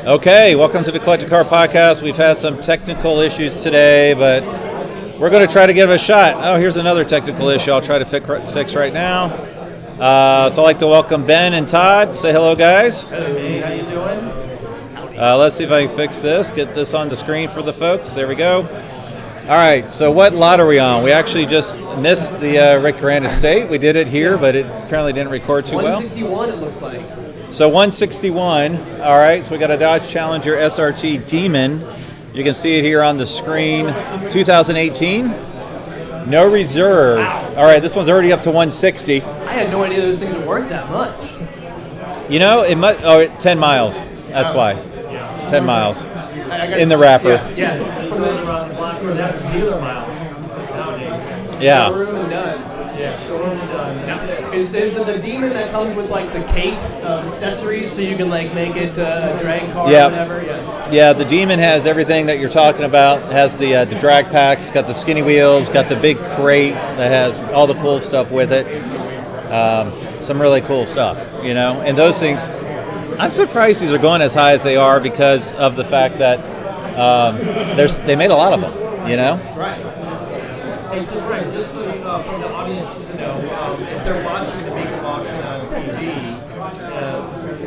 Okay, welcome to the Collected Car Podcast. We've had some technical issues today, but we're going to try to give it a shot. Oh, here's another technical issue I'll try to fix right now. So I'd like to welcome Ben and Todd. Say hello, guys. Hello, hey, how you doing? Let's see if I can fix this. Get this on the screen for the folks. There we go. All right, so what lot are we on? We actually just missed the Rick Grant estate. We did it here, but it apparently didn't record too well. 161 it looks like. So 161, all right, so we got a Dodge Challenger SRT Demon. You can see it here on the screen, 2018. No reserve. Wow. All right, this one's already up to 160. I had no idea those things were worth that much. You know, it must, 10 miles, that's why. 10 miles in the wrapper. Yeah. From the around the block, or that's dealer miles nowadays. Yeah. Showroom and done. Yeah, showroom and done. That's it. Is the Demon that comes with like the case of accessories so you can like make it a drag car or whatever? Yes. Yeah, the Demon has everything that you're talking about. It has the drag pack, it's got the skinny wheels, got the big crate that has all the cool stuff with it. Some really cool stuff, you know. And those things, I'm surprised these are going as high as they are because of the fact that they made a lot of them, you know? Right. Hey, so Brent, just so you, for the audience to know, if they're watching the Beacon auction on TV,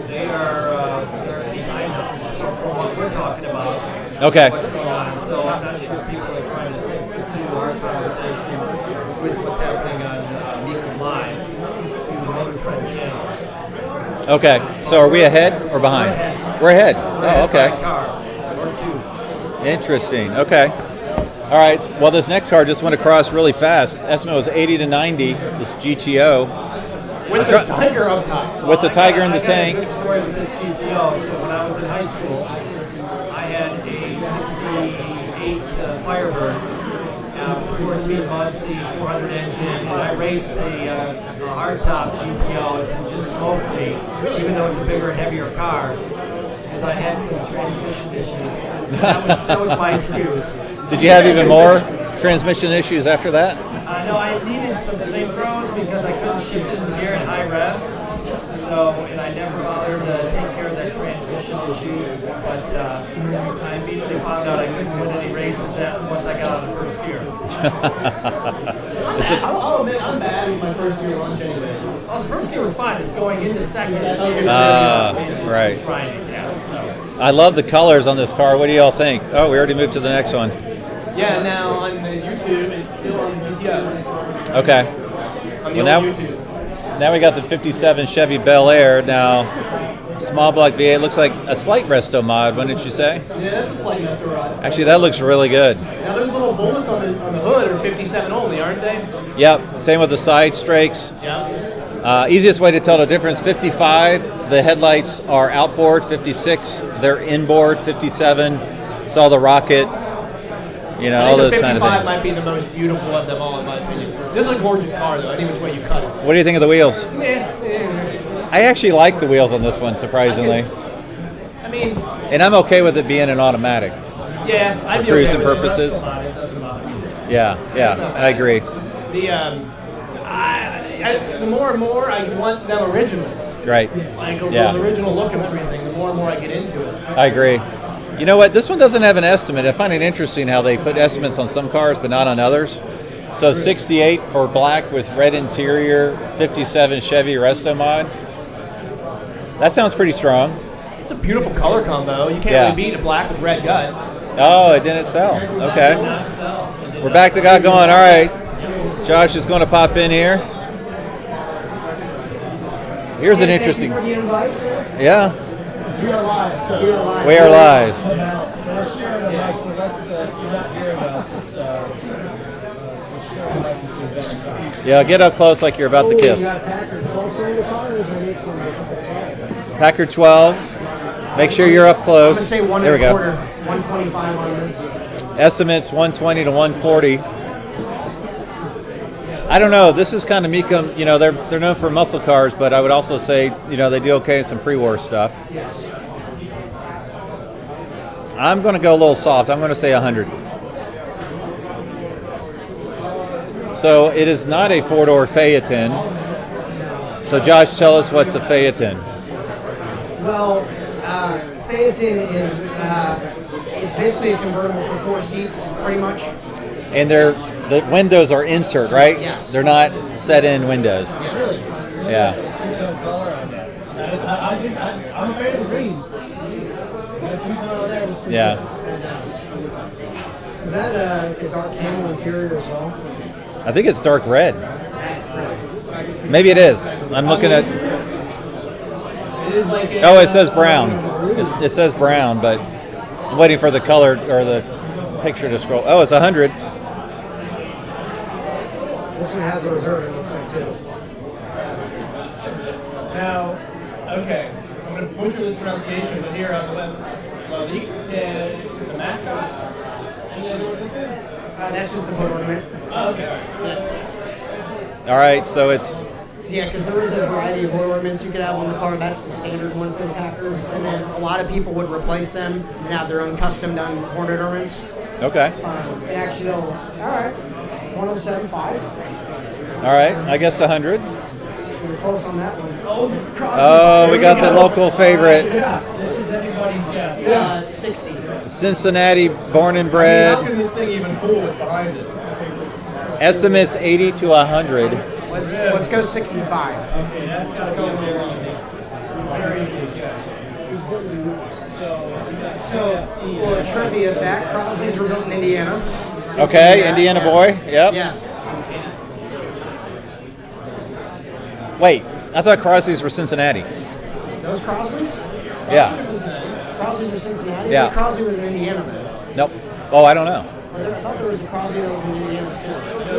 they're behind us from what we're talking about. Okay. What's going on? So I'm not sure if people are trying to sync to our conversation with what's happening on Beacon Live through the Motor Trend channel. Okay, so are we ahead or behind? We're ahead. Oh, okay. By a car or two. Interesting. Okay. All right. Well, this next car just went across really fast. Estimate was 80 to 90. This GTO. With the Tiger up top. With the Tiger in the tank. I got a good story with this GTO. So when I was in high school, I had a 68 Firebird with a 4-speed Muncie 400 engine, and I raced a hardtop GTO and it just smoked me, even though it's a bigger and heavier car, because I had some transmission issues. That was my excuse. Did you have even more transmission issues after that? No, I needed some synchros because I couldn't shift it into gear at high revs. So, and I never bothered to take care of that transmission issue. But I immediately found out I couldn't win any races once I got out of the first gear. I'll admit, I'm bad with my first gear launch anyway. Oh, the first gear was fine. It's going into second. Right. Grinding, yeah, so. I love the colors on this car. What do y'all think? Oh, we already moved to the next one. Yeah, now on the YouTube, it's still on the GTO. Okay. On the old YouTubes. Now we got the 57 Chevy Bel Air. Now, small block V8 looks like a slight resto mod, wouldn't you say? Yeah, that's a slight resto rod. Actually, that looks really good. Now those little bullets on the hood are 57 only, aren't they? Yep. Same with the side strakes. Yeah. Easiest way to tell the difference: 55, the headlights are outboard. 56, they're inboard. 57, saw the rocket. You know, all those kind of things. 55 might be the most beautiful of them all, in my opinion. This is a gorgeous car, though, any which way you cut it. What do you think of the wheels? Yeah. I actually like the wheels on this one, surprisingly. I mean, and I'm okay with it being an automatic. Yeah, I'd for cruising purposes. It doesn't bother me. Yeah, I agree. The more and more I want them original. Right. Like the original look of everything, the more and more I get into it. I agree. You know what? This one doesn't have an estimate. I find it interesting how they put estimates on some cars but not on others. So 68 for black with red interior, 57 Chevy Resto mod. That sounds pretty strong. It's a beautiful color combo. You can't really beat a black with red guts. Oh, it didn't sell. Okay. We're back to got going. All right. Josh is going to pop in here. Here's an interesting. Thank you for the invite, sir. Yeah. We are live, sir. We are live. We are live. We're sharing the mic, so let's, if you're not hearing us, we're sharing the mic with the event. Yeah, get up close like you're about to kiss. You got a Packard 12 cylinder car, or is there some different? Packard 12. Make sure you're up close. I'm going to say 1 1/4, 125 on this. Estimates 120 to 140. I don't know. This is kind of Mecum. You know, they're known for muscle cars, but I would also say, you know, they do okay in some pre-war stuff. Yes. I'm going to go a little soft. I'm going to say 100. So it is not a four-door Phaeton. So Josh, tell us what's a Phaeton. Well, Phaeton is it's basically a convertible for 4 seats, pretty much. And the windows are insert, right? Yes. They're not set in windows. Yes. Yeah. Two-tone color on that. I'm a fan of greens. Two-tone on there was pretty Yeah. Is that a dark camel interior as well? I think it's dark red. That's pretty. Maybe it is. I'm looking at. It is like a, Oh, it says brown. It says brown, but I'm waiting for the color or the picture to scroll. Oh, it's 100. This one has a reserve, it looks like, too. Now, okay, I'm going to butcher this pronunciation, but here on the left, Lalik, the mascot. And then what this is? That's just the foot ornament. Oh, okay. Yeah. All right, so it's So yeah, because there is a variety of ornaments you could have on the car. That's the standard one for the Packers. And then a lot of people would replace them and have their own custom done Hornet ornaments. okay. And actually, they'll, all right, 107.5. All right, I guessed 100. We're close on that one. Oh, the cross. Oh, we got the local favorite, This is everybody's guess. 60. Cincinnati, born and How bred. can this thing even pull it behind it? Estimates 80 to 100. Let's go 65. Okay, that's Let's go a little low. very good guess. So, little trivia fact: Crosleys were built in Indiana. Okay, Yeah, Indiana yes. boy. Yep. Yes. Wait, I thought Crosleys were Cincinnati. Those Crosleys? Yeah. Crosleys were Cincinnati? Yeah. Which Crosley was in Indiana then? Nope. Oh, I don't know. I thought there was a Crosley that was in Indiana too.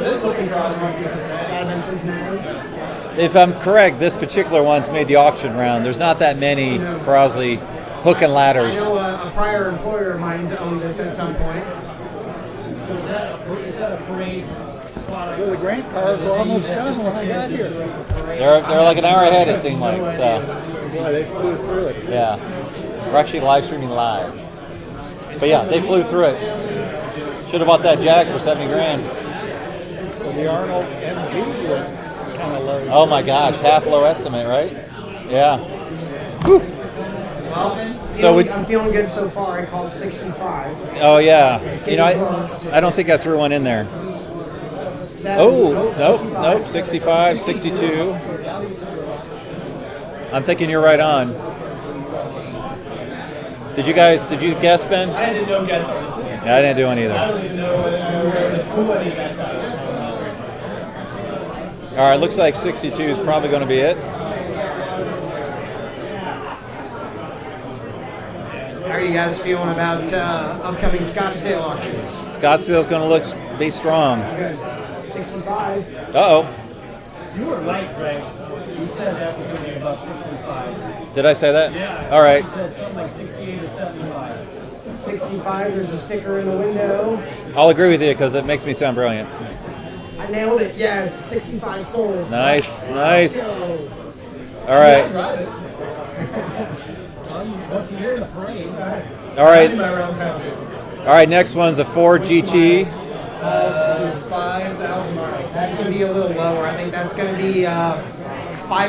This looking Crosby might be Cincinnati. That have been Cincinnati? If I'm correct, this particular one's made the auction round. There's not that many Crosley hook and I ladders. know a prior employer of mine's owned this at some point. So is that a parade product? So the grain cars were almost done when I got here. They're like an hour ahead, it seemed like. So, Boy, they flew through it. yeah. We're actually live streaming live. But yeah, they flew through it. Should have bought that Jag for 70 grand. So the Arnold MGs were kind of low. Oh my gosh, half low estimate, right? Yeah. Well, So I'm feeling good so far. I called 65. Oh yeah. It's You know, getting close. I don't think I threw one in there. 70. Oh, nope, 65. nope, 65, 62. I'm thinking you're right on. Did you guess, Ben? I didn't know guess on this. Yeah, I didn't do one I either. don't even know who any of that side is. All right, looks like 62 is probably going to be it. How are you guys feeling about upcoming Scottsdale auctions? Scottsdale's going to be strong. Good. 65. Uh-oh. You were right, Greg. You said that was going to be about 65. Did I say that? Yeah. All right. You said something like 68 or 75. 65. There's a sticker in the window. I'll agree with you because it makes me sound brilliant. I nailed it. Yes, 65 sold. Nice, nice. Go. All right. Once a year in the parade. All right. My round count. All right, next one's a Ford GT. 5,000 miles. That's going to be a little lower. I think that's going to be 5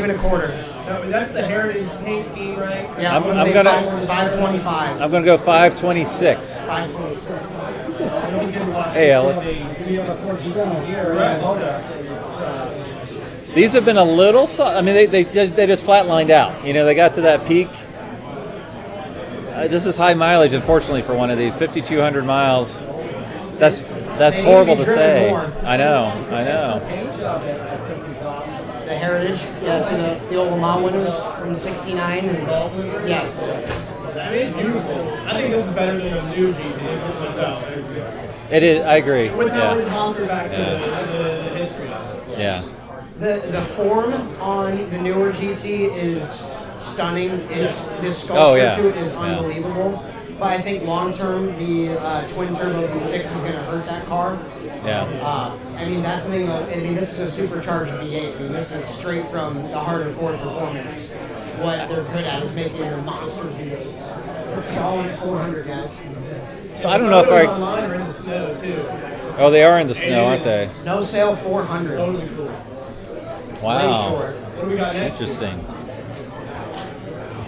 1/4. No, that's the heritage paint scheme, right? Yeah, I'm I'm, going to say gonna- 525. I'm going to go 526. 526. Hey, Ellis. We have a 14 here, right? These have been a little. I mean, they just flatlined out. You know, they got to that peak. This is high mileage, unfortunately, for one of these. 5,200 miles. That's They need to horrible be to driven say. more. I know. The heritage, yeah, to the old Lamar winners from 69. And yes. That is beautiful. I think this is better than the new GT myself. It's just, It is. I agree. with how we Yeah. conquer back to the history of it. Yeah. The form on the newer GT is stunning. It's the sculpture Oh, yeah. to it is Yeah. unbelievable. But I think long term, the twin turbo V6 is going to hurt that car. Yeah. I mean, that's the thing. I mean, this is a supercharged V8. I mean, this is straight from the heart of Ford performance. What they're good at is making the monster V8s. It's all in 400, guys. So I don't know if I. Online or in the snow too. Oh, they are in the snow, aren't they? No sale 400. Totally cool. Way Wow. short. What do we got next? Interesting.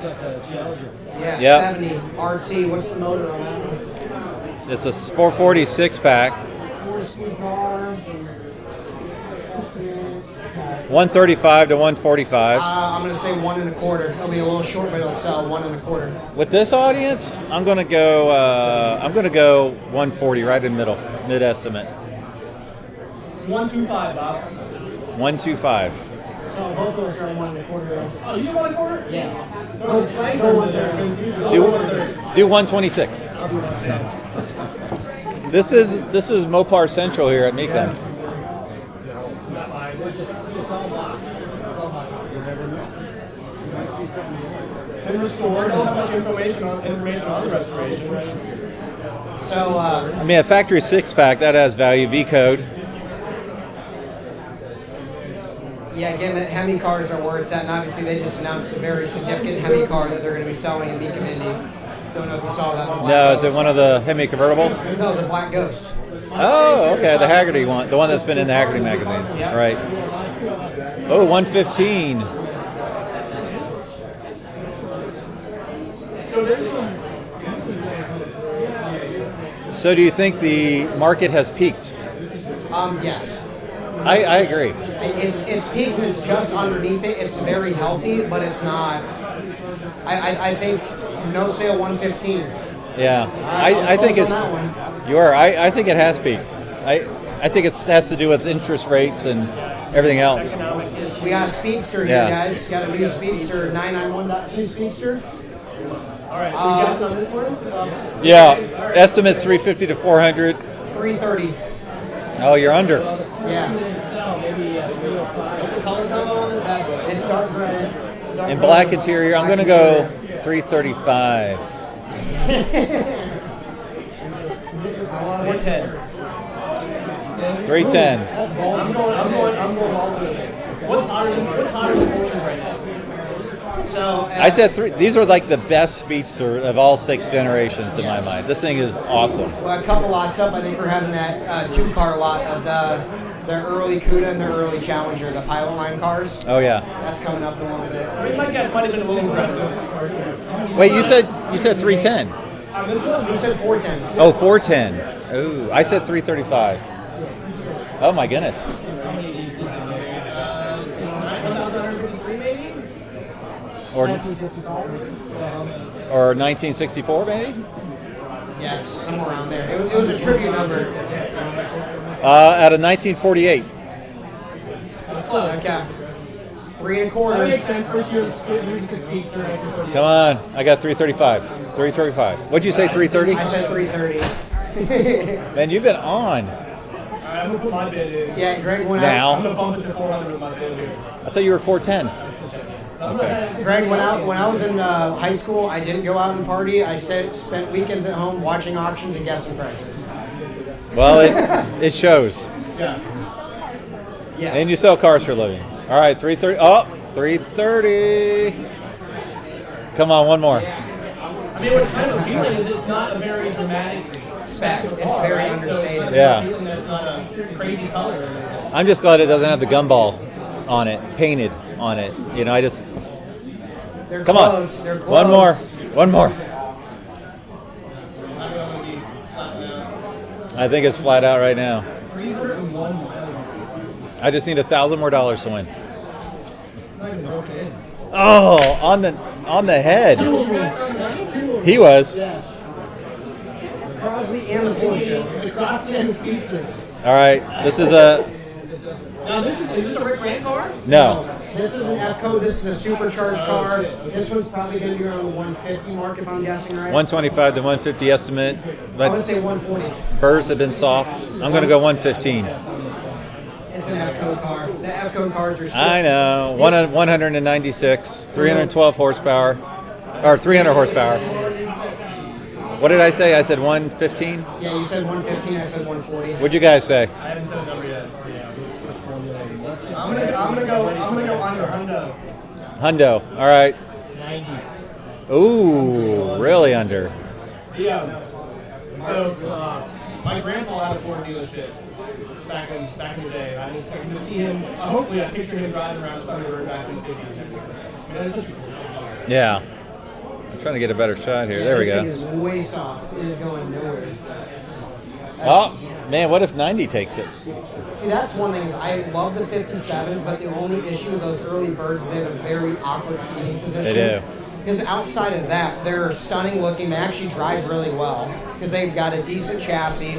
Yeah, Yep. 70 RT. What's the motor on that one? It's a 440 6-pack, 4-speed car. 135 to 145. I'm gonna say 1 1/4. It'll be a little short, but it'll sell 1 1/4. With this audience, I'm gonna go 140 right in the middle, mid estimate. 125, Bob. 125. So both of us are 1 1/4. Oh, you want 1/4? Yes. No, it's slang terms in there. Do 126. This is Mopar Central here at Mecum. And restored. Don't have much information on the restoration. So I mean, a factory 6-pack that has value. V code. yeah, again, the Hemi cars are where it's at, and obviously they just announced a very significant Hemi car that they're going to be selling in Beacon Indy. Don't know if you saw that. The Black No, is Ghost. it one of the Hemi convertibles? No, the Black Ghost. Oh, okay, the Haggerty one, the one that's been in the Haggerty magazines, Yeah. right? Oh, 115. So there's some. So, do you think the market has peaked? Yes. I agree. It's peaked and it's just underneath it. It's very healthy, but it's not. I think no sale 115. Yeah, I was I think close it's. on that one. You are. I think it has peaked. I think it has to do with interest rates and everything else. Economic issue. We got a Speedster Yeah. here, guys. Got a new Speedster, 991.2 Speedster. All right, so we guessed on this one? Yeah, estimates 350 to 400. 330. Oh, you're under. Yeah. It's dark red. Dark In red black with interior, I'm black gonna go interior. 335. 410. 310. That's bold. I'm going all the way. What's hotter than Porsche right now? So I said three. These are like the best Speedster of all 6 generations in Yes. my mind. This thing is awesome. well, a couple lots up. I think we're having that 2-car lot of the early Cuda and the early Challenger, the Pilot Line cars. Oh yeah. That's coming up in a little bit. I mean, my guess might have been a little aggressive. Wait, you said 310. He said 410. Oh, 410. Oh, I said 335. Oh my goodness. Or 1964 maybe? Yes, somewhere around there. It was a tribute number. Out of 1948. That's close. Okay. 3 That 1/4. makes sense. First year was the Speedster, 1948. Come on, I got 335. 335. What'd you say? 330? I said 330. Man, you've been on. All right, I'm going to put my bid in. Yeah, Greg went Now. I'm going to bump it to 400 with my bid here. I thought you were 410. out. Greg, when I was in high school, I didn't go out and party. I spent weekends at home watching auctions and guessing prices. Well, it shows. Yeah. Yes. And you sell cars for a living. All right, 330. Oh, 330. Come on, one more. I mean, what's kind of appealing is it's not a very dramatic spec. It's very right? So it's understated. kind of Yeah. appealing that it's not a crazy color. I'm just glad it doesn't have the gumball on it, painted on it. You know, I just. They're Come close. on. They're close. One more. One more. I think it's flat out right now. 301 miles. I just need $1,000 more to win. Oh, on the head. He was. Yes. Crosley and the Porsche. The Crossley and the Speedster. All right. This is a Now, is this a Rick Grant car? no. This is an F code. This is a supercharged car. This one's probably going to be around the 150 mark, if I'm guessing right. 125 to 150 estimate, I would but say 140. burrs have been soft. I'm going to go 115. It's an F code car. The F code cars are. I know. 196, 312 horsepower, or 300 horsepower. What did I say? I said 115. Yeah, you said 115. I said 140. What'd you guys say? I haven't said a number yet. I'm gonna go under Hundo. Hundo. All right. 90. Ooh, really under. Yeah. So my grandpa had a Ford dealership back in the day. I can just see him. Hopefully, I picture him driving around the Thunderbird back in the 50s. That is such a cool car. Yeah. I'm trying to get a better shot here. There we This go. thing is way soft. It is going nowhere. Oh, man, what if 90 takes it? See, that's one thing is I love the 57s, but the only issue with those early birds is they have a very awkward seating position. They do. Because outside of that, they're stunning looking. They actually drive really well because they've got a decent chassis.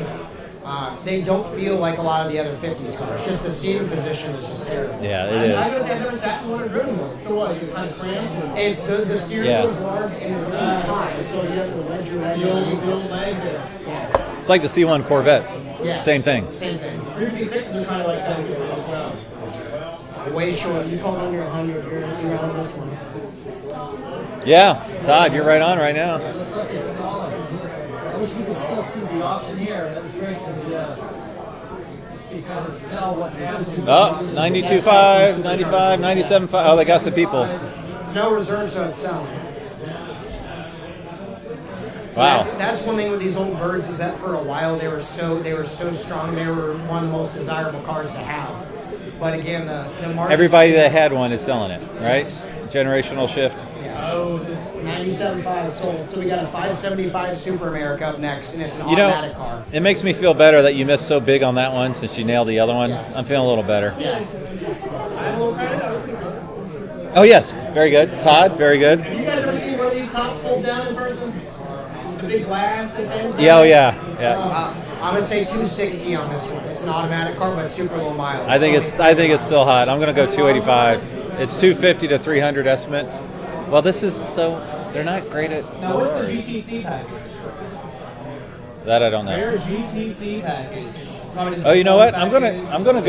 They don't feel like a lot of the other 50s cars. Just the seating position is just terrible. Yeah, I it is. gotta say, I've never sat in one or driven one. So what? Is it kind of cramped? It's the steering Yeah. wheel is large and the seat's high, so you have to wedge your leg. The old leg this. Yes. It's like the C1 Corvettes. Yes. Same thing. Same thing. 356s are kind of like that as well. Way short. You called under 100. You're on this one. Yeah, Todd, you're right on right now. Looks like it's solid. I wish we could still see the auctioneer. That was great because you kind of tell what's happening. Oh, 92.5, 95, 97.5. Oh, they got some people. It's no reserve, so it's selling. So Wow. that's one thing with these old birds is that for a while they were so strong. They were one of the most desirable cars to have. But again, the market. Everybody that had one is selling it, right? Generational shift. Yes. Oh, this 97.5 sold. So we got a 575 Super America up next, and it's an You know, automatic car. it makes me feel better that you missed so big on that one since you nailed the other one. Yes. I'm feeling a little better. Yes. I have a little credit. That was pretty close. Oh, yes. Very good. Todd, very good. Have you guys ever seen one of these tops fold down in person? The big glass and things? Yeah, oh, yeah. Yeah. I'm gonna say 260 on this one. It's an automatic car, but super low miles. I think it's still hot. I'm going to go 285. It's 250 to 300 estimate. Well, this is though they're not great at Now, what's the GTC package? that. I don't know. Rare GTC package. Probably just Oh, you know what? I'm package. gonna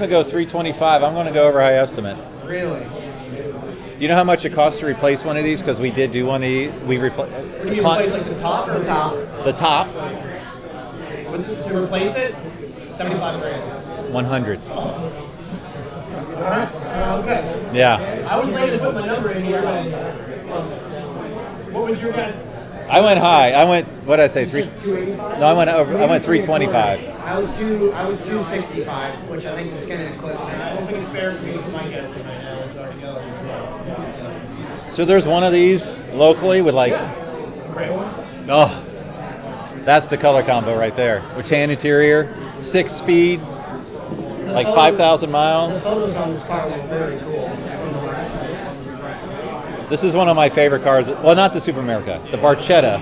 go 325. I'm gonna go over high estimate. Really. Do you know how much it costs to replace one of these? Because we did do one of these. We What do you replace, like the top or The top. the top to replace it? 75 grand. 100. Okay. Yeah, I was ready to put my number in here, but what was your guess? I went high. I went. What did I say? 285. No, I went over. I went 325. I was 265, which I think it's gonna eclipse it. I don't think it's fair for me to put my guess in right now. It's already together. So there's one of these locally with like, Great one. oh, that's the color combo right there. With tan interior, 6-speed, like 5,000 The miles. photos on this car look very cool from the website. This is one of my favorite cars. Well, not the Super America, the Barchetta.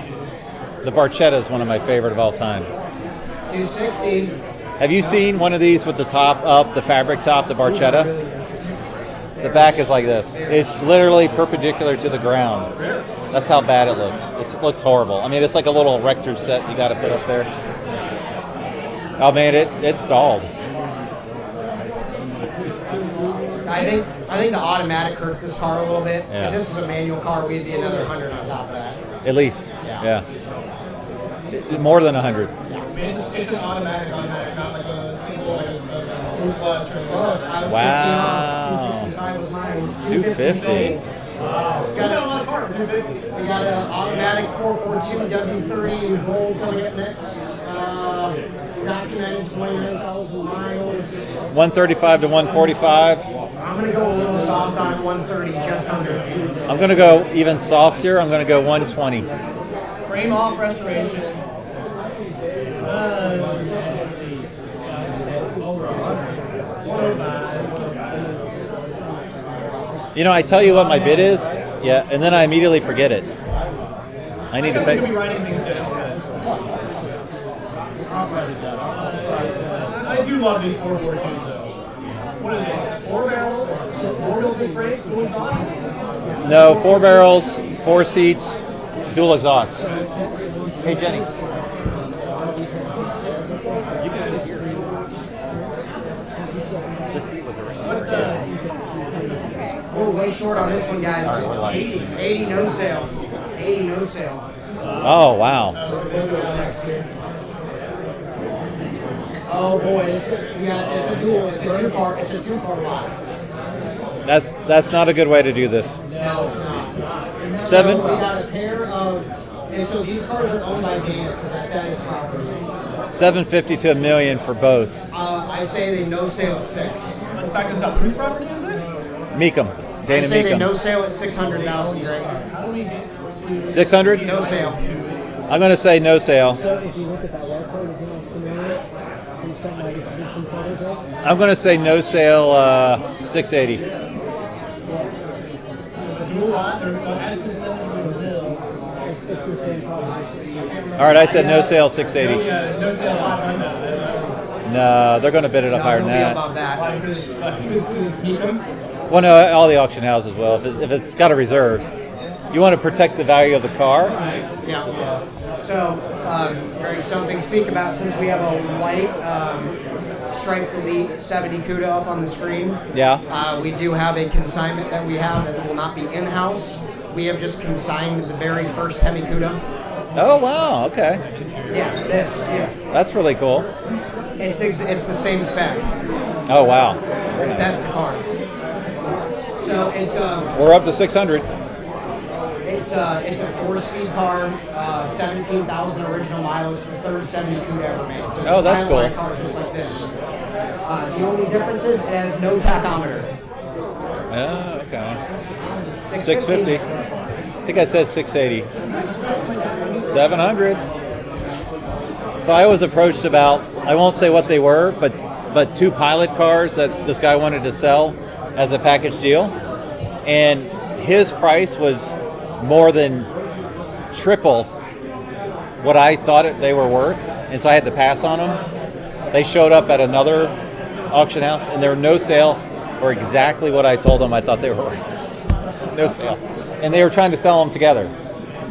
The Barchetta is one of my favorite of all time. 260. Have you seen one of these with the top up, the fabric top, the Barchetta? The back is like this. It's literally perpendicular to the ground. That's how bad it looks. It looks horrible. I mean, it's like a little rector set you got to put up there. Oh man, it stalled. I think the automatic hurts this car a little bit. Yeah. If this was a manual car, we'd be another 100 on top of that. At least. Yeah. More than 100. I mean, it's an automatic, not like a single, like a clutch or Close. I was 50 Wow. off. 265 was mine. 250. sold. got a lot of car for 250. We got an automatic 442 W30 Bold coming up next. Documented 29,000 miles. 135 to 145. I'm going to go a little soft on it, 130, just under. I'm going to go even softer. I'm going to go 120. Frame off restoration. You know, I tell you what my bid is, yeah, and then I immediately forget it. I need to I'm going to be pay. writing things down. I do love these 442s though. What is it? 4 barrels? 4-wheel disc brakes? Dual exhaust? No, 4 barrels, 4 seats, dual exhaust. Hey, Jenny. You can sit here. This seat was We're way short on this one, guys. 80 no sale. 80 no sale. Oh, wow. What do we got next here? Oh boy, it's a dual. It's a two-car lot. That's not a good way to do this. No, it's not. Seven. So we got a pair of, and so these cars are owned by Dana because that's at his property. 750 to $1 million for both. I say they no sale at 6. Let's back this up. Whose property is this? Meekum, Dana say they Meekum. no sale at 600,000, Greg. 600? No sale. I'm going to say no sale. So if you look at that white card, is it familiar? Is something I can get some photos of? I'm going to say no sale 680. It's the same proposition. All right, I said no sale 680. No sale on that. No, they're going to bid it up No, higher he'll than be that. above that. Well, no, all the auction houses will. If it's got a reserve, you want to protect the value of the car. Yeah. So, Greg, something to speak about since we have a white striped Elite 70 CUDA up on the screen. Yeah. We do have a consignment that we have that will not be in-house. We have just consigned the very first Hemi CUDA. Oh, wow. Okay. Yeah, this. Yeah. That's really cool. It's the same spec. Oh, wow. That's the car. So it's We're up to 600. it's a 4-speed car, 17,000 original miles, the third 70 CUDA ever made. So it's Oh, a that's pilot cool. car just like this. The only difference is it has no tachometer. Oh, okay. 650. I think I said 680. 700. So I was approached about, I won't say what they were, but 2 pilot cars that this guy wanted to sell as a package deal. And his price was more than triple what I thought they were worth. And so I had to pass on them. They showed up at another auction house and there were no sale for exactly what I told them I thought they were worth. No sale. And they were trying to sell them together.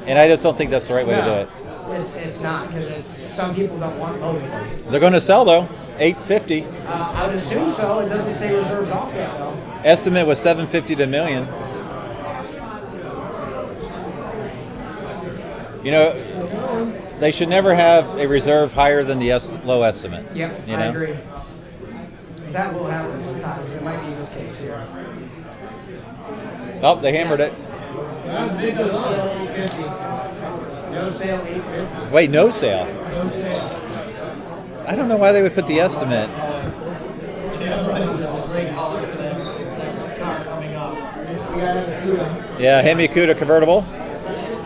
And I just don't think that's the right way to do it. It's not, because some people don't want both of them. They're going to sell though, 850. I would assume so. It doesn't say reserves off that though. Estimate was 750 to $1 million. You know, they should never have a reserve higher than the low estimate. Yep, You I know? agree. That will happen sometimes. It might be in this case here. Oh, they hammered it. No sale 850. No sale 850. Wait, no sale. I don't know why they would put the estimate. That's a great haul for them. Next car coming up. Next we got a CUDA. Yeah, Hemi Cuda convertible.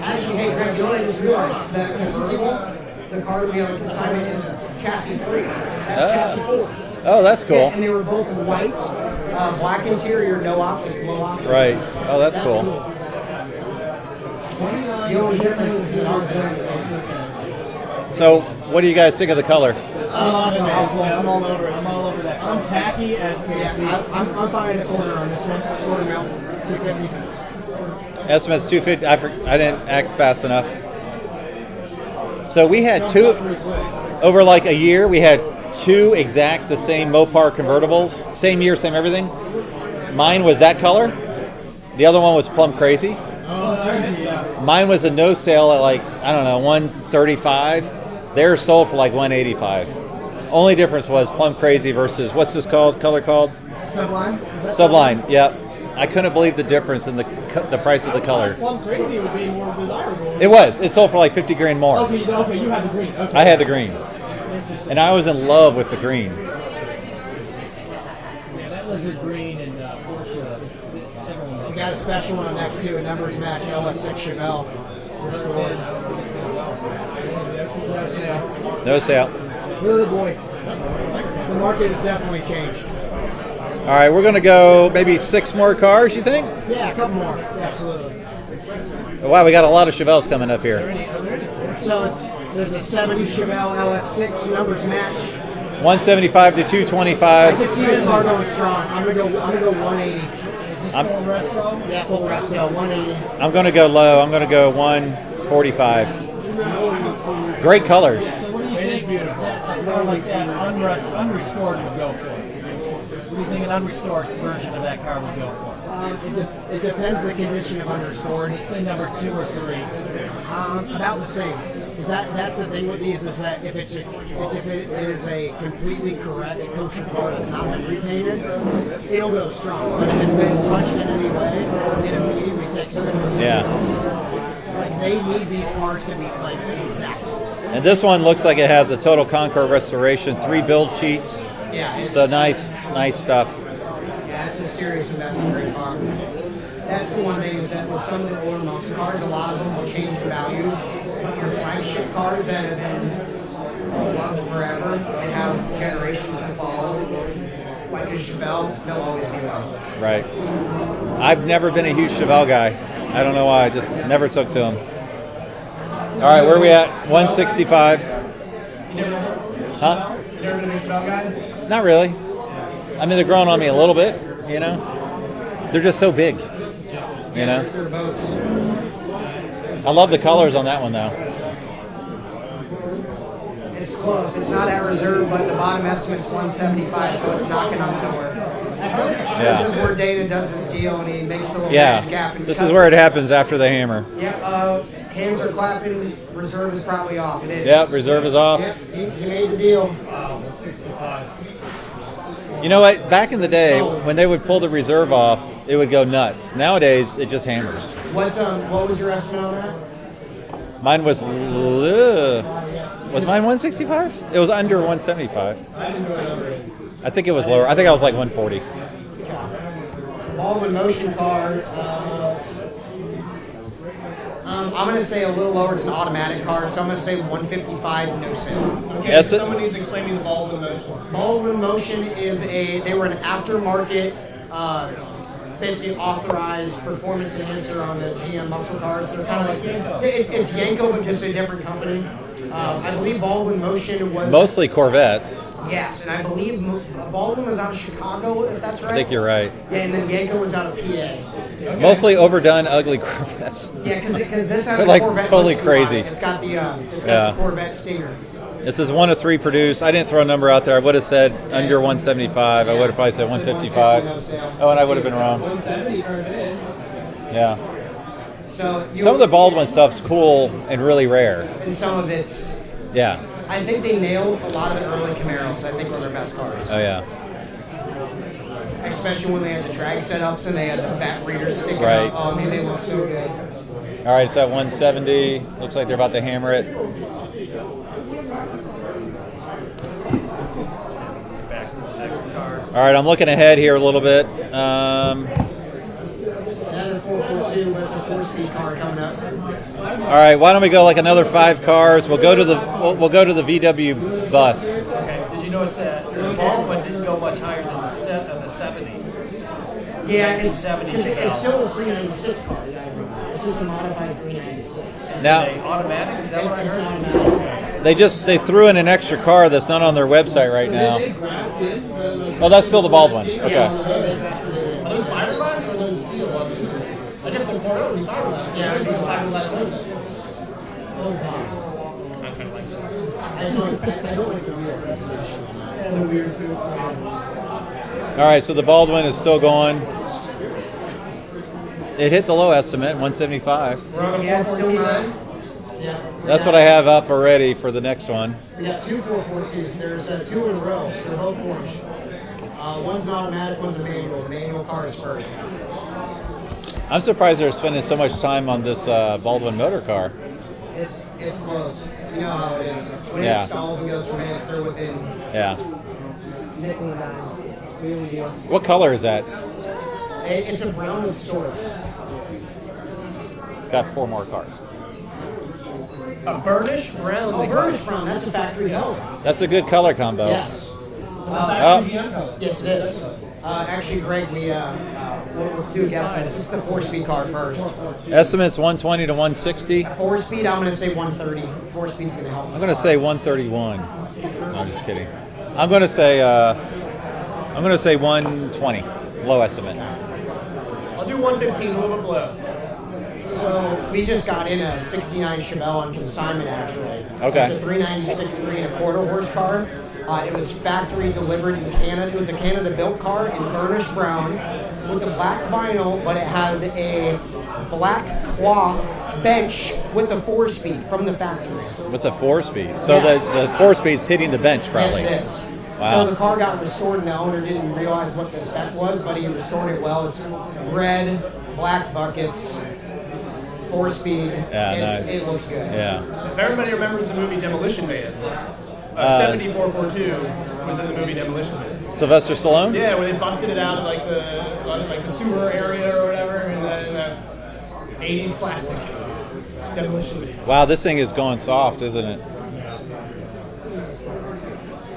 Actually, hey Greg, you know what I just realized? That convertible, the car that we have on consignment is chassis 3. That's chassis 4. Oh, that's cool. Yeah, and they were both white, black interior, no optic, low option. Right. Oh, that's cool. The only difference is that ours black. So, what do you guys think of the color? I'm all over it. I'm all over that. I'm tacky as can Yeah, be. I'm finding a quarter on this one. Quarter mil, 250. Estimate's 250. I didn't act fast enough. So we had 2 over like a year. We had 2 exact the same Mopar convertibles, same year, same everything. Mine was that color. The other one was plum crazy. Mine was a no sale at like, I don't know, 135. Theirs sold for like 185. Only difference was plum crazy versus what's this color called? Sublime? Is that Sublime. Yep. I couldn't believe the difference in the price of the color. Plum crazy would be more desirable. It was. It sold for like 50 grand more. Okay, you had the green. Okay. I had the green. And I was in love with the green. Yeah, that lizard green and Porsche. Everyone We got a special one next to a numbers match LS6 Chevelle. Restored. No sale. No sale. Oh boy. The market has definitely changed. All right, we're going to go maybe 6 more cars, you think? Yeah, a couple more. Absolutely. Wow, we got a lot of Chevelles coming up here. So there's a 70 Chevelle LS6 numbers match. 175 to I 225. could see this car going strong. I'm gonna go 180. I'm, Yeah, full resto, 180. I'm going to go low. I'm going to go 145. Great colors. It is beautiful. More like that unrestored would go for. What do you think an unrestored version of that car would go for? It depends the condition of understored. Say number 2 or 3. About the same. Is that's the thing with these is that if it is a completely correct kosher car that's not been repainted, it'll go strong. But if it's been touched in any way, it immediately takes a good percent. Yeah. Like they need these cars to be like exact. And this one looks like it has a total Concord restoration, 3 build sheets. Yeah, it's So nice stuff. yeah, it's a serious investing grade car. That's the one thing is that with some of the older muscle cars, a lot of them will change in value. But your flagship cars that have been loved forever and have generations to follow, like a Chevelle, they'll always be loved. Right. I've never been a huge Chevelle guy. I don't know why. I just never took to them. All right, where are we at? 165. Huh? You never been a Chevelle guy? Not really. I mean, they're growing on me a little bit, you know? They're just so big, you know? They're boats. I love the colors on that one, though. It's close. It's not at reserve, but the bottom estimate's 175, so it's knocking on the door. This is where Dana does his deal, and he makes the little magic gap. And This is where it happens after the hammer. Yeah, hands are clapping. Reserve is probably off. It is. Yep, reserve is off. Yep, he made the deal. You know what? Back in the day, when they would pull the reserve off, it would go nuts. Nowadays, it just hammers. What was your estimate on that? Mine was mine 165? It was under 175. I think it was lower. I think I was like 140. Baldwin motion car. I'm going to say a little lower. It's an automatic car, so I'm going to say 155, no sale. Okay, so somebody needs to explain me the Baldwin motion. Baldwin motion is they were an aftermarket, basically authorized performance enhancer on the GM muscle cars. So they're kind of like, it's Yanko, but just a different company. I believe Baldwin motion was... Mostly Corvettes. Yes, and I believe Baldwin was out of Chicago, if that's right. I think you're right. Yeah, and then Yanko was out of PA. Okay. Mostly overdone, ugly Corvettes. Yeah, because this has They're the like Corvette totally looks to it. crazy. It's got the Corvette stinger. This is 1 of 3 produced. I didn't throw a number out there. I would have said under 175. I would have probably said 155. Oh, and I would have been wrong. 170 earned in. Yeah. So Some of the Baldwin stuff's cool and really rare. and some of it's. Yeah. I think they nailed a lot of the early Camaros. I think were their best cars. Oh, yeah. Especially when they had the drag setups and they had the fat readers sticking Right. out. Oh, I mean, they look so good. All right, it's at 170. Looks like they're about to hammer it. Let's get back to the next car. All right, I'm looking ahead here a little bit. Another 442, but it's a 4-speed car coming up. All right, why don't we go like another 5 cars? We'll go to the VW bus. Okay, did you notice that the Baldwin didn't go much higher than the 70? Yeah, 1970 it's still a 396 car. Yeah, I remember. It's just a modified 396. Now Is it a automatic? Is that what I It's heard? automatic. they threw in an extra car that's not on their website right now. Oh, that's still the Baldwin. Okay. Yeah. Are those fiberglass or are those steel ones? I guess the core is fiberglass. Yeah, it's fiberglass. Oh god. I kind of like that. I don't like the wheels. That's an issue on that. And the weird feels. All right, so the Baldwin is still going. It hit the low estimate, 175. We're on a Yeah, it's still 442. not. Yeah. That's what I have up already for the next one. We got 2 442s. There's 2 in a row. They're both orange. One's an automatic, one's a manual. The manual car is first. I'm surprised they're spending so much time on this Baldwin motor car. It's close. You know how it is. When Yeah. it stalls and goes for minutes, they're within Yeah. nickel and dime. Really deal. What color is that? It's a brown of sorts. Got 4 more cars. A burnish brown. Oh, burnish brown. That's a factory color. That's a good color combo. Yes. Oh, Yes, it is. Actually, Greg, let's do a guess. This is the 4-speed car first. estimates 120 to 160. 4-speed, I'm going to say 130. 4-speed's going to help. I'm going to say 131. No, I'm just kidding. I'm going to say 120. Low estimate. I'll do 115, a little bit below. So we just got in a 69 Chevelle on consignment, actually. Okay. It's a 396 3.25 horse car. It was factory delivered in Canada. It was a Canada-built car in burnished brown with a black vinyl, but it had a black cloth bench with the 4-speed from the factory. With the 4-speed. So Yes. the 4-speed's hitting the bench probably. Yes, it is. Wow. So the car got restored, and the owner didn't realize what the spec was, but he restored it well. It's red, black buckets, 4-speed. Yeah, nice. It looks good. Yeah. If everybody remembers the movie Demolition Man, 7442 was in the movie Demolition Man. Sylvester Stallone? Yeah, where they busted it out of like the sewer area or whatever, and then 80s classic demolition man. Wow, this thing is going soft, isn't it?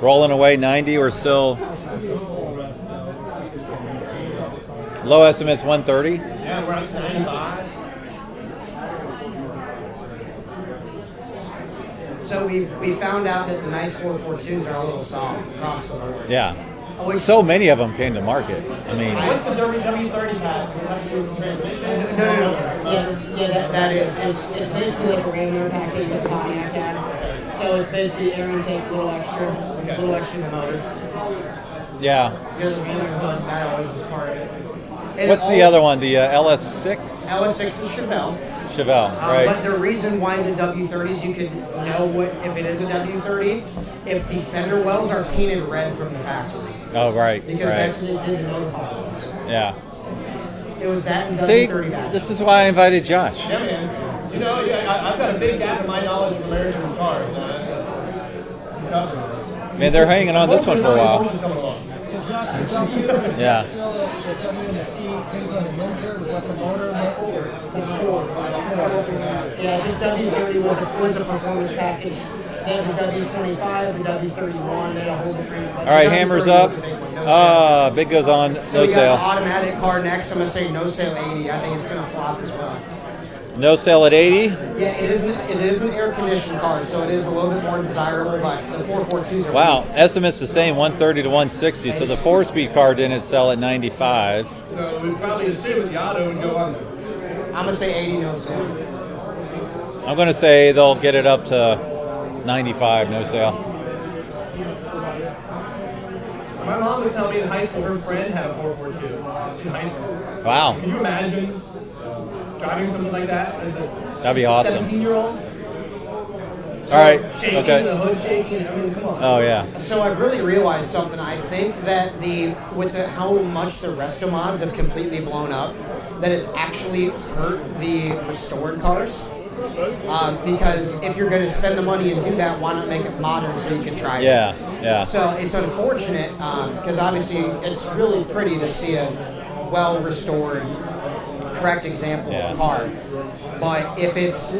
Rolling away 90. We're still low estimates 130. Yeah, we're up to 95. So we found out that the nice 442s are a little soft across the board. Yeah. Always So many of them came to market. I mean, What's the W30 pack? Do you have to do some transition? No. Yeah, that is. It's basically like a Wrangler package that Pontiac had. So it's basically air intake, little extra in the motor. yeah. There's a Wrangler hood, that always is part of it. And What's the other one? The LS6? LS6 is Chevelle. Chevelle, right? But the reason why the W30s, you could know what if it is a W30, if the fender wells are painted red from the factory. Oh, right. Because right. that's what they did notify us. Yeah. It was that and See, W30 badge. this is why I invited Josh. Yeah, man. You know, I've got a big gap in my knowledge of American cars. Man, they're hanging on this one for a while. Porsche's coming along. Josh, the W, Yeah. still the W and the C, can go to Windsor, was like the motor. It's four. Yeah, just W30 was a performance package. They had the W25, the W31, they had a whole different. All right, hammers up. Big goes on. No So we got sale. the automatic car next. I'm gonna say no sale 80. I think it's gonna flop as well. No sale at 80. Yeah, it is an air conditioned car, so it is a little bit more desirable. But the 442s are Wow, weak. estimate's the same, 130 to 160. So the 4-speed car didn't sell at 95. So we probably just sit with the auto and go on. I'm gonna say 80 no sale. I'm going to say they'll get it up to 95, no sale. My mom was telling me in high school her friend had a 442 in high school. Wow, Can you imagine driving something like that as a that'd be awesome. 17-year-old? All right, Shaking, okay. the hood shaking, and everything. Come on. Oh, yeah. So I've really realized something. I think that how much the resto mods have completely blown up, that it's actually hurt the restored cars. Because if you're going to spend the money and do that, why not make it modern so you can try it? Yeah. So it's unfortunate because obviously it's really pretty to see a well-restored, correct example of a car. But if it's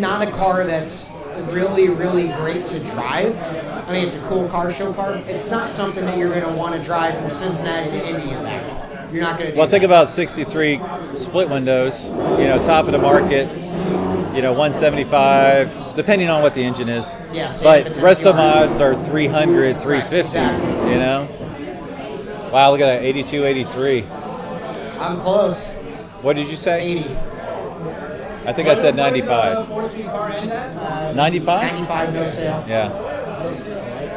not a car that's really, really great to drive. I mean, it's a cool car show car. It's not something that you're going to want to drive from Cincinnati to Indy and back. You're not going to do Well, think that. about 63 split windows, top of the market, 175, depending on what the engine is. Yes, But if it's resto SCRs. mods are 300, 350, exactly. Wow, look at that, 82, 83. I'm close. What did you say? 80. I think I said 95. 4-speed car end at? 95? 95, no sale. Yeah.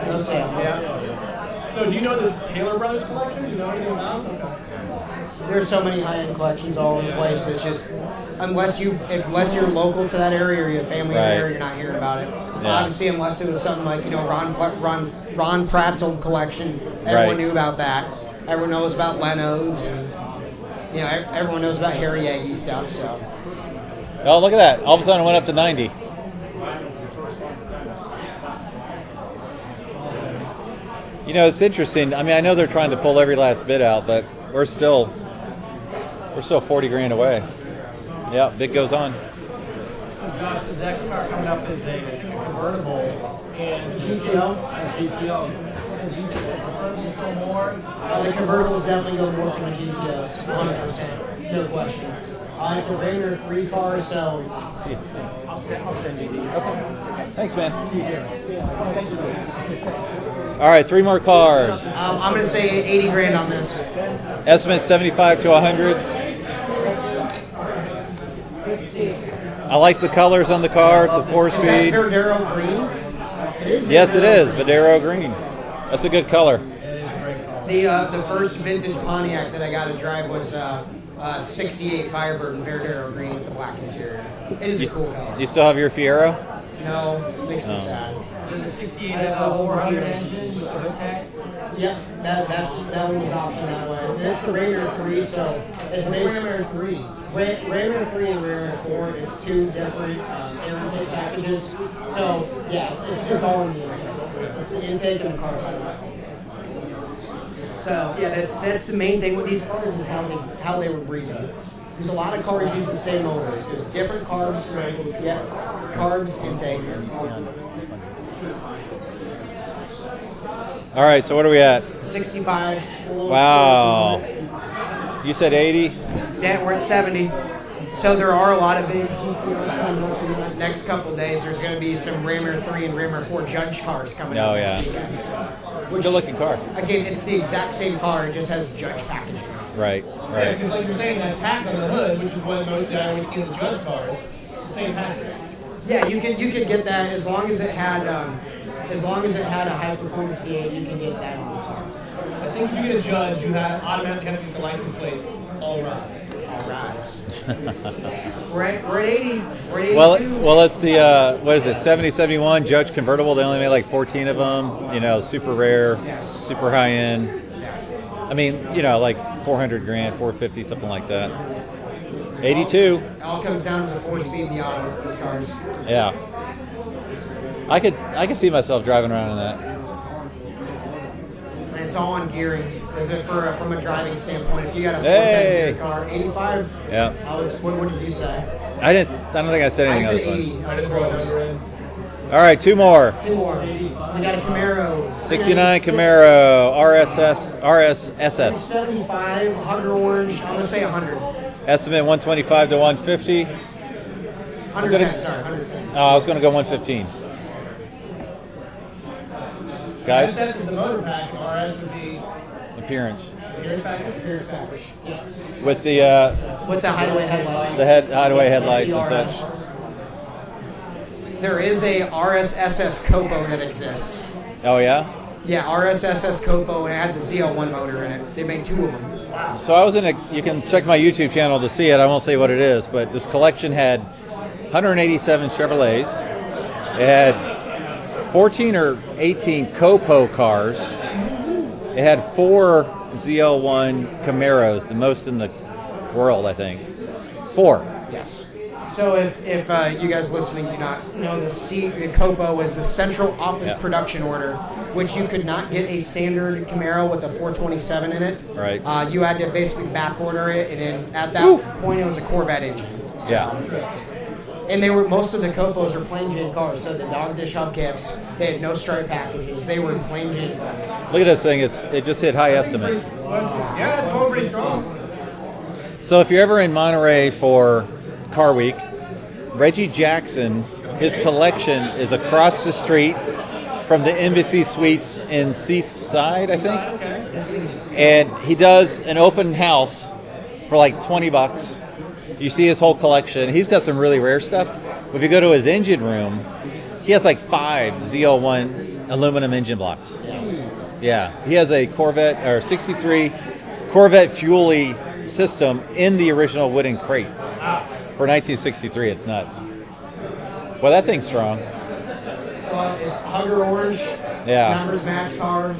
No sale, yeah. So do you know this Taylor Brothers collection? Do you know anything about it? Okay. There's so many high-end collections all over the place. It's just, unless you're local to that area or you have family in Right. the area, you're not hearing about it. Yeah. Obviously, unless it was something like, Ron Pratt's old collection. Everyone Right. knew about that. Everyone knows about Leno's. And, everyone knows about Harry Yagi stuff, so. Oh, look at that. All of a sudden it went up to 90. It's interesting. I mean, I know they're trying to pull every last bit out, but we're still 40 grand away. Yeah, bid goes on. Josh, the next car coming up is I think a convertible. And GTO. The convertibles definitely go more from the GTOs, 100%. No question. It's a Ranger 3 car, so I'll send you these. Thanks, man. All right, 3 more cars. I'm going to say 80 grand on this. Estimate 75 to 100. I like the colors on the car. It's a Is that 4-speed. Verdero green? It is. Yes, it is. Vadero green. That's a good color. The first vintage Pontiac that I got to drive was 68 Firebird in Verdero green with the black interior. It is a cool color. You still have your Fiero? No, makes me sad. Then the 68 400 engine with the hood tech. Yeah, that one was optioned that way. And it's the Raider 3, so it's Raymer 3. Raider 3 and Raider 4 is two different air intake packages. So yeah, it's all in the intake. It's the intake and the car seat. So yeah, that's the main thing with these cars is how they were breathing. Because a lot of cars use the same motors. There's different carbs. Yeah, carbs intake. All right, so what are we at? 65. Wow. You said 80? Yeah, we're at 70. So there are a lot of big GTOs coming up in the next couple of days. There's going to be some Raymer 3 and Raymer 4 judge cars coming up next weekend. Good looking car. Again, it's the exact same car. It just has judge packaging. Right, Yeah, right. because like you're saying, that tack on the hood, which is what mostly I always see in the judge cars, it's the same package. Yeah, you could get that as long as it had a high performance V8. You can get that on the car. I think if you get a judge, you have automatically have to get the license plate all rise. All rise. we're at 80. We're at 82. Well, it's the what is it? 70, 71 Judge convertible. They only made like 14 of them. You know, super rare, Yes. super high end. Yeah. I mean, you know, like 400 grand, 450, something like that. 82. It all comes down to the 4-speed and the auto with these cars. Yeah. I could see myself driving around in that. And it's all on gearing. Is it from a driving standpoint? If you got a 410 Hey. gear car, 85. Yeah. What did you say? I don't think I said I anything said else. 80. I was close. All right, two more. Two more. We got a Camaro. 69 Camaro RSSS. 75 100 orange. I'm gonna say 100. Estimate 125 to 150. 110. Sorry, 110. Oh, I was going to go 115. Guys, That's the motor pack, RS would be appearance appearance package. Here's package. Yeah. with the With the hideaway headlights. hideaway headlights and That's such. the RS. There is a RSSS Copo that exists. Oh yeah. Yeah, RSSS Copo, and it had the ZL1 motor in it. They made two of them. So I was in a. You can check my YouTube channel to see it. I won't say what it is, but this collection had 187 Chevrolets. It had 14 or 18 Copo cars. It had 4 ZL1 Camaros, the most in the world, I think. 4. Yes. So if you guys listening do not know, the Copo was the central office production order, which you could not get a standard Camaro with a 427 in it. Right. You had to basically back order it, and then at that point it was a Corvette engine. So, Yeah. And most of the Copos were plain Jane cars, so the dog dish hubcaps, they had no stripe packages. They were plain Jane cars. Look at this thing. It just hit high estimate. Yeah, it's going pretty strong. So if you're ever in Monterey for Car Week, Reggie Jackson, his collection is across the street from the Embassy Suites in Seaside, I think. And he does an open house for like $20. You see his whole collection. He's got some really rare stuff. If you go to his engine room, he has like 5 ZL1 aluminum engine blocks. Yeah, he has a Corvette or 63 Corvette Fuelie system in the original wooden crate. For 1963, it's nuts. Well, that thing's strong. Well, it's Hugger orange, Yeah. numbers match car.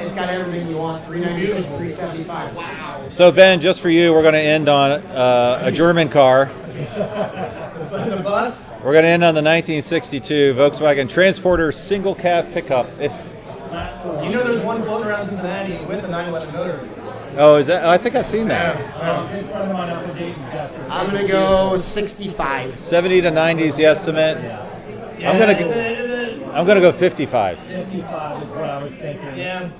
It's got everything you want. 396, 375. Wow. So Ben, just for you, we're going to end on a German car. The bus? We're going to end on the 1962 Volkswagen Transporter single cab pickup. You know there's one floating around Cincinnati with a 911 motor. Oh, is that? I think I've seen that. Good friend of mine up in Dayton's got this. I'm going to go 65. 70 to 90 is the estimate. I'm going to go 55. 55 is what I was thinking. Yeah.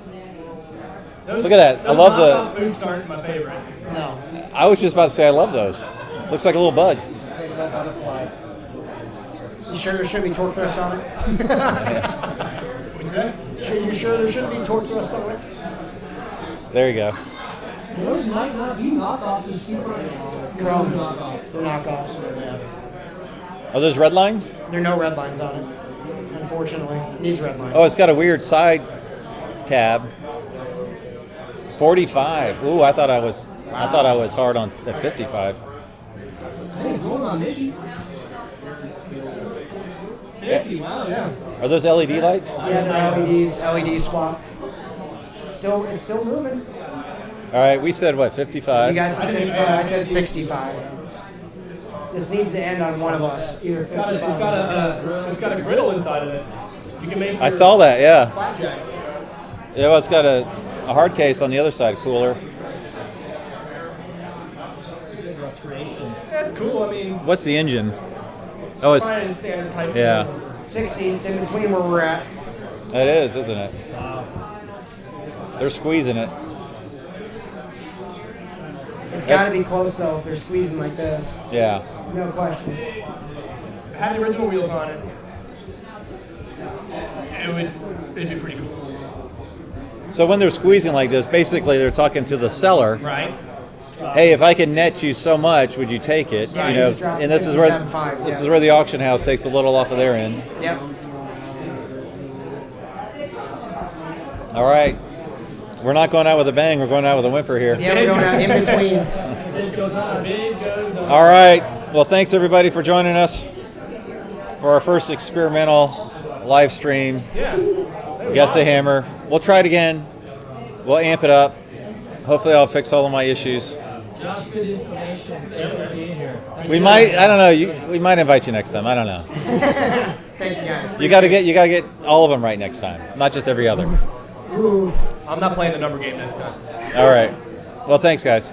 Look at that. I love the. Fuchs aren't my favorite. No. I was just about to say I love those. Looks like a little bug. Think about butterfly. You sure there shouldn't be torque thrust on it? What'd you say? You sure there shouldn't be torque thrust on it? There you go. Those might not be knockoffs of super Chrome. knockoffs. They're knockoffs. Yeah. Are those red lines? There are no red lines on it. Unfortunately, it needs red lines. Oh, it's got a weird side cab. 45. Ooh, I thought I was hard on the 55. Hey, hold on, Mitchie's. Wow, yeah. Are those LED lights? Yeah, they're LEDs. LED swap. It's still moving. All right, we said what, 55? You guys said 55. I said 65. This needs to end on one of us. Either 55 It's got a griddle inside of it. You can make I saw that, yeah. flapjacks. Yeah, well, it's got a hard case on the other side, cooler. That's cool. I mean, What's the engine? Oh, it's, probably a standard type. yeah, 16. It's in between where we're at. it is, isn't it? They're squeezing it. It's got to be close though if they're squeezing like this. Yeah. No question. Had the original wheels on it. It'd be pretty cool. So when they're squeezing like this, basically they're talking to the seller. Right? Hey, if I can net you so much, would you take it? Yeah, You know, he's dropped and this is where 57.5, this yeah. is where the auction house takes a little off of their end. Yep. All right, we're not going out with a bang. We're going out with a whimper here. Yeah, we're going out in between. It goes on. Big goes on. All right. Well, thanks everybody for joining us for our first experimental live stream. Yeah. Guess the hammer. We'll try it again. We'll amp it up. Hopefully, I'll fix all of my issues. Josh, good information. Thanks for being here. We might. I don't know. We might invite you next time. I don't know. Thank you guys. You got to get all of them right next time, not just every other. I'm not playing the number game next time. All right. Well, thanks, guys.